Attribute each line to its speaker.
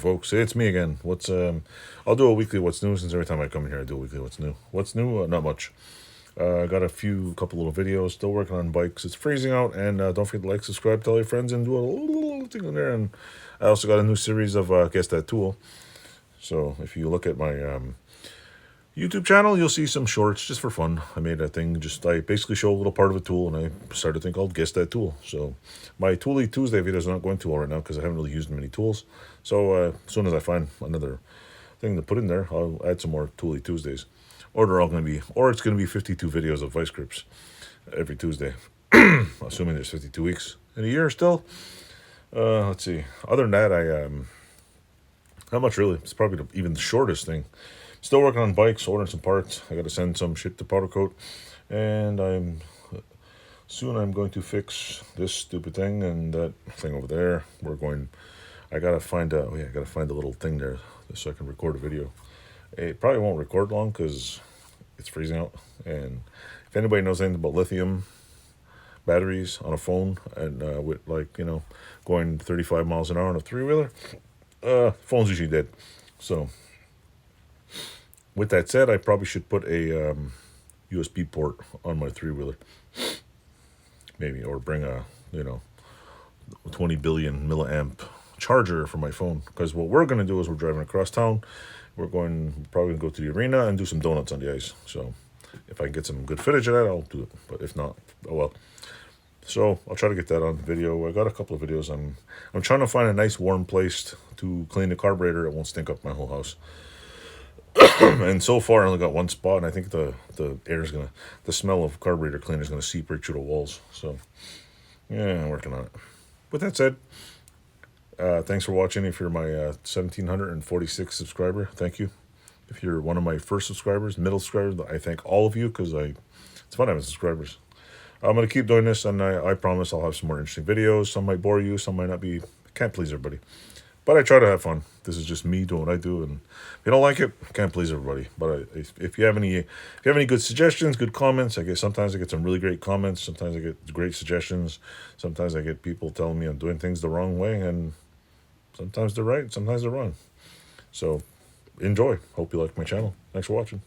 Speaker 1: folks, it's me again. I'll do a weekly what's new, since every time I come in here I do a weekly what's new. What's new? Not much. I got couple little videos. Still working on bikes. It's freezing out, and don't forget to like, subscribe, tell your friends, and do a little thing in there. And I also got a new series of Guess That Tool. So if you look at my YouTube channel, you'll see some shorts just for fun. I made a thing, I basically show a little part of a tool, and I started a thing called Guess That Tool. So my Tooly Tuesday videos are not going too well right now because I haven't really used many tools. So as soon as I find another thing to put in there, I'll add some more Tooly Tuesdays. Or it's going to be 52 videos of vice grips every Tuesday. Assuming there's 52 weeks in a year still. Let's see. Other than that, not much really. It's probably even the shortest thing. Still working on bikes, ordering some parts. I got to send some shit to Powder Coat, and soon I'm going to fix this stupid thing and that thing over there. I gotta find a little thing there so I can record a video. It probably won't record long because it's freezing out. And if anybody knows anything about lithium batteries on a phone and with going 35 miles an hour on a three-wheeler, phone's usually dead. So with that said, I probably should put a USB port on my three-wheeler, maybe, or bring a 20 billion milliamp charger for my phone. Because what we're going to do is we're driving across town. We're probably go to the arena and do some donuts on the ice. So if I can get some good footage of that, I'll do it. But if not, oh well. So I'll try to get that on video. I got a couple of videos. I'm trying to find a nice warm place to clean the carburetor. It won't stink up my whole house. And so far I only got one spot, and I think the smell of carburetor cleaner is gonna seep right through the walls. So yeah, I'm working on it. With that said, thanks for watching. If you're my 1746 subscriber, thank you. If you're one of my first subscribers, middle subscribers, I thank all of you, because it's fun having subscribers. I'm going to keep doing this, and I promise I'll have some more interesting videos. Some might bore you, some might not be. I can't please everybody, but I try to have fun. This is just me doing what I do, and if you don't like it, I can't please everybody. But if you have any good suggestions, good comments, sometimes I get some really great comments. Sometimes I get great suggestions. Sometimes I get people telling me I'm doing things the wrong way, and sometimes they're right, sometimes they're wrong. So enjoy. Hope you like my channel. Thanks for watching.